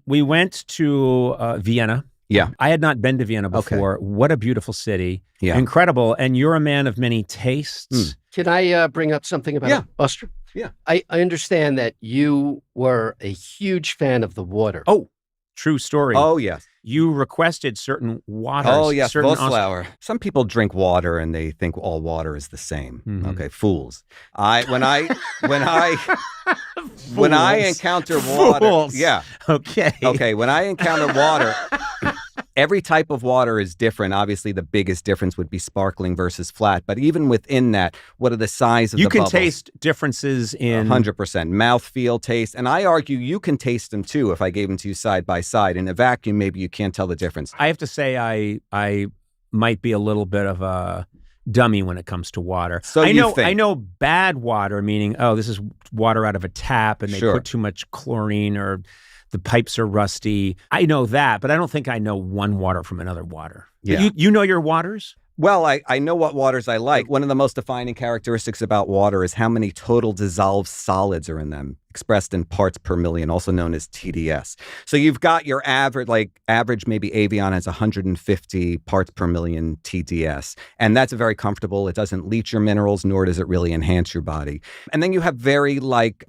We went to Vienna. Yeah. I had not been to Vienna before. Okay. What a beautiful city. Yeah. Incredible. And you're a man of many tastes. Can I bring up something about Austria? Yeah. I understand that you were a huge fan of the water. Oh, true story. Oh, yes. You requested certain waters. Oh, yes, Voslauer. Some people drink water and they think all water is the same. Mm-hmm. Okay, fools. When I encounter water, fools. Yeah. Okay, when I encounter water, every type of water is different. Obviously, the biggest difference would be sparkling versus flat. But even within that, what are the size of the bubbles? You can taste differences in 100%. Mouthfeel, taste. And I argue you can taste them too if I gave them to you side by side. In a vacuum, maybe you can't tell the difference. I have to say I might be a little bit of a dummy when it comes to water. So I know bad water, meaning, this is water out of a tap and they put too much chlorine or the pipes are rusty. I know that, but I don't think I know one water from another water. Yeah. You know your waters? Well, I know what waters I like. One of the most defining characteristics about water is how many total dissolved solids are in them, expressed in parts per million, also known as TDS. So you've got your average maybe Evian has 150 parts per million TDS. And that's very comfortable. It doesn't leach your minerals, nor does it really enhance your body. And then you have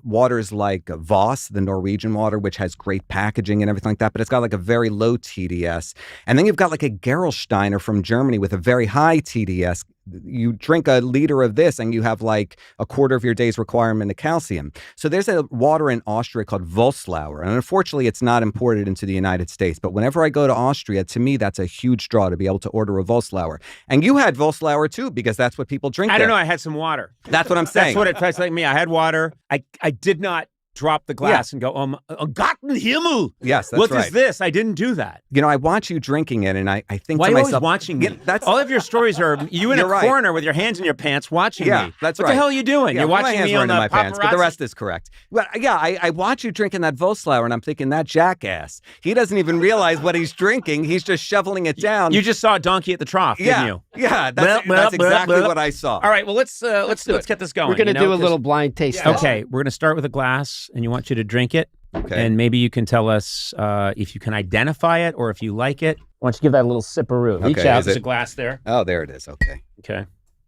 waters like Voss, the Norwegian water, which has great packaging and everything like that, but it's got like a very low TDS. And then you've got like a Gerolsteiner from Germany with a very high TDS. You drink a liter of this and you have like a quarter of your day's requirement of calcium. So there's a water in Austria called Voslauer. And unfortunately, it's not imported into the United States. But whenever I go to Austria, to me, that's a huge draw to be able to order a Voslauer. And you had Voslauer too, because that's what people drink. I don't know. I had some water. That's what I'm saying. That's what it tastes like me. I had water. I did not drop the glass and go, Gotten Himmel. Yes, that's right. What is this? I didn't do that. You know, I watch you drinking it, and I think Why to myself... Why are you always watching me? All of your stories are you in a corner with your hands in your pants watching me. Yeah, that's right. What the hell are you doing? Yeah, You're watching me on the my paparazzi? pants, but the rest is correct. But yeah, I watch you drinking that Voslauer, and I'm thinking, that jackass. He doesn't even realize what he's drinking. He's just shoveling it down. You just saw a donkey at the trough, didn't you? Yeah, that's exactly what I saw. All right, well, let's get this going. We're going to do a little blind taste test. Okay, we're going to start with a glass, and you want you to drink it. Okay. And maybe you can tell us if you can identify it or if you like it. Why don't you give that a little sipperoo? Reach out. There's a glass there. Oh, there it is. Okay. Okay.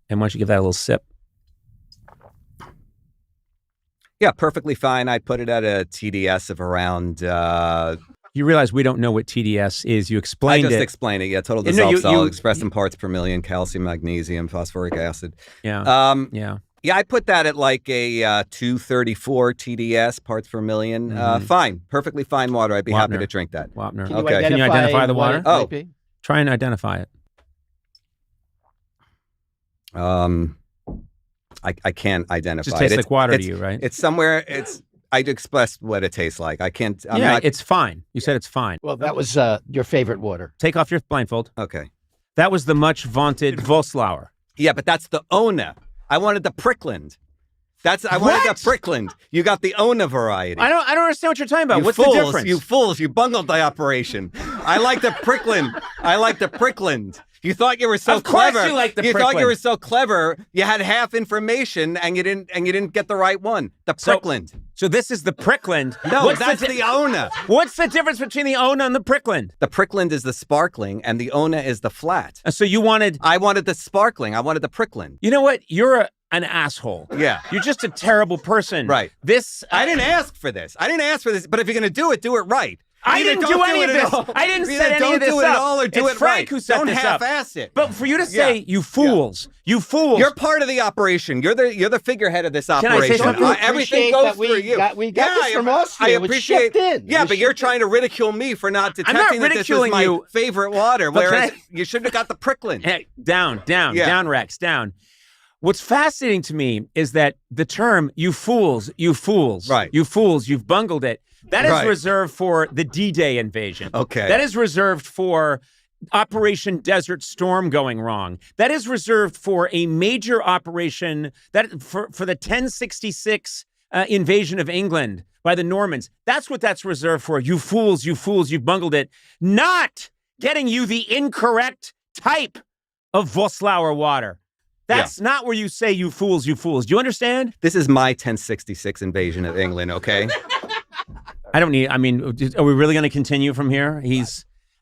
And why don't you give that a little sip? Yeah, perfectly fine. I'd put it at a TDS of around... You realize we don't know what TDS is. You explained it. I just explained it. Yeah, total dissolved solid, expressed in parts per million, calcium, magnesium, phosphoric acid. Yeah. Yeah. Yeah, I put that at like a 234 TDS, parts per million. Fine. Perfectly fine water. I'd be happy to drink that. Wapner. Can you identify the water? Oh. Try and identify it. I can't identify it. Just tastes like water to you, right? It's somewhere, I'd express what it tastes like. I can't. It's fine. You said it's fine. Well, that was your favorite water. Take off your blindfold. Okay. That was the much vaunted Voslauer. Yeah, but that's the Ona. I wanted the Prickland. I wanted the Prickland. You got the Ona variety. I don't understand what you're talking about. What's the difference? You fools, you bungled the operation. I like the Prickland. You thought you were so clever. Of course you like the Prickland. You thought you were so clever. You had half information and you didn't get the right one. The Prickland. So this is the Prickland. No, that's the Ona. What's the difference between the Ona and the Prickland? The Prickland is the sparkling and the Ona is the flat. So I wanted the sparkling. I wanted the Prickland. You know what? You're an asshole. Yeah. You're just a terrible person. Right. I didn't ask for this. But if you're going to do it right. I didn't do any of this. I didn't set any of this up. Don't do it at all or do it right. It's Frank who set this up. Don't half-ass it. But for you to say, you fools, you fools. You're part of the operation. You're the figurehead of this operation. Can I say something? Everything goes through you. We got this from Austria. I appreciate it. Yeah, but you're trying to ridicule me for not detecting that this is my favorite water, whereas you should have got the Prickland. Hey, down, Rex, down. What's fascinating to me is that the term, you fools, right. You fools, you've bungled it. That is reserved for the D-Day invasion. Okay. That is reserved for Operation Desert Storm going wrong. That is reserved for a major operation for the 1066 invasion of England by the Normans. That's what that's reserved for. You fools, you've bungled it. Not getting you the incorrect type of Voslauer water. That's not where you say you fools. Do you understand? This is my 1066 invasion of England, okay? I don't need, I mean, are we really going to continue from here?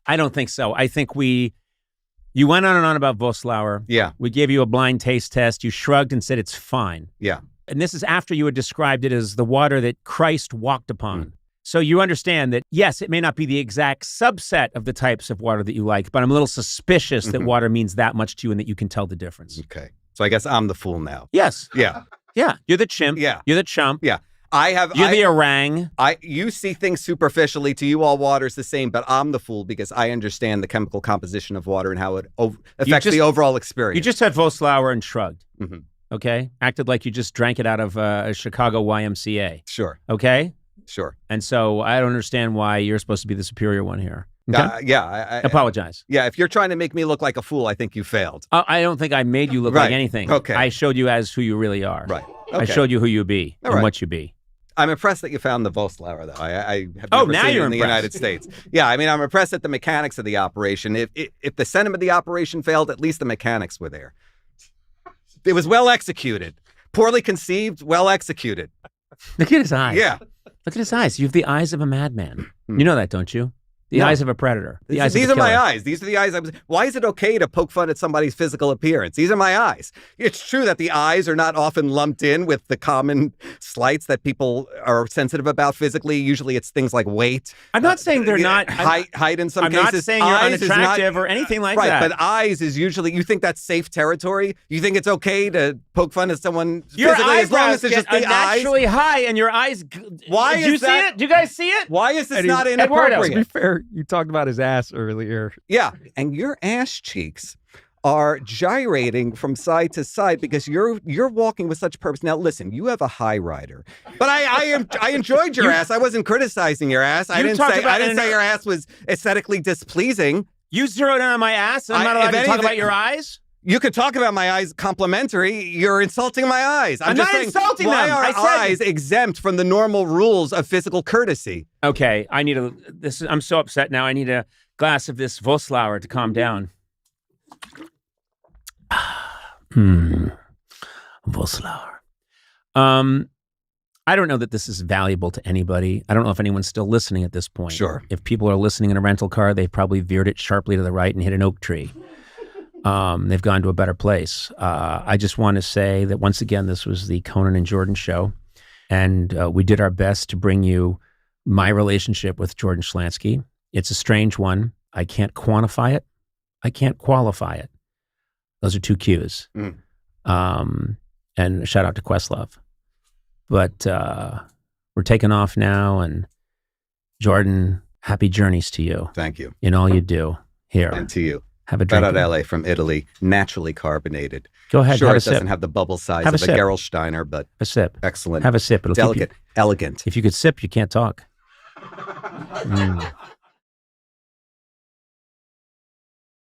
I don't think so. I think you went on and on about Voslauer. Yeah. We gave you a blind taste test. You shrugged and said it's fine. Yeah. And this is after you had described it as the water that Christ walked upon. So you understand that, yes, it may not be the exact subset of the types of water that you like, but I'm a little suspicious that water means that much to you and that you can tell the difference. Okay. So I guess I'm the fool now. Yes. Yeah. Yeah. You're the chimp. Yeah. You're the chump. Yeah. You're the orang. You see things superficially. To you, all water's the same, but I'm the fool because I understand the chemical composition of water and how it affects the overall experience. You just had Voslauer and shrugged. Okay? Acted like you just drank it out of a Chicago YMCA. Sure. Okay? Sure. And so I don't understand why you're supposed to be the superior one here. Okay? I apologize. Yeah, if you're trying to make me look like a fool, I think you failed. I don't think I made you look like anything. Okay. I showed you as who you really are. Right. Okay. I showed you who you be and what you be. I'm impressed that you found the Voslauer, though. I have now never seen you're it in the United States. Yeah, I mean, I'm impressed at the mechanics of the operation. If the sentiment of the operation failed, at least the mechanics were there. It was well executed. Poorly conceived, well executed. Look at his eyes. Yeah. Look at his eyes. You have the eyes of a madman. You know that, don't you? The eyes of a predator. These are my eyes. These are the eyes. Why is it okay to poke fun at somebody's physical appearance? These are my eyes. It's true that the eyes are not often lumped in with the common slights that people are sensitive about physically. Usually it's things like weight. I'm not saying they're not. Height in some cases. I'm not saying you're unattractive or anything like that. Right, but eyes is usually, you think that's safe territory? You think it's okay to poke fun at someone physically as long as it's just the eyes? Naturally high and your eyes. Why is that? You see it? Do you guys see it? Why is this not inappropriate? To be fair, you talked about his ass earlier. Yeah, and your ass cheeks are gyrating from side to side because you're walking with such purpose. Now, listen, you have a high rider, but I enjoyed your ass. I wasn't criticizing your ass. I didn't say your ass was aesthetically displeasing. You zeroed in on my ass, and I'm not allowed to talk about your eyes. You could talk about my eyes complimentary. You're insulting my eyes. I'm just not saying, insulting them. Why are eyes exempt from the normal rules of physical courtesy? Okay, I'm so upset now. I need a glass of this Voslauer to calm down. Voslauer. I don't know that this is valuable to anybody. I don't know if anyone's still listening at this point. Sure. If people are listening in a rental car, they've probably veered it sharply to the right and hit an oak tree. They've gone to a better place. I just want to say that once again, this was the Conan and Jordan show. And we did our best to bring you my relationship with Jordan Schlansky. It's a strange one. I can't quantify it. I can't qualify it. Those are two Qs. And shout out to Questlove. But we're taking off now. And Jordan, happy journeys to you. Thank you. In all you do here. And to you. Have a drink. Right out LA from Italy, naturally carbonated. Go ahead, sure, have a it sip. doesn't have the bubble size Have of a a sip. Gerolsteiner, but A sip. excellent. Have a sip. It'll Delicate, keep you, elegant. if you could sip, you can't talk.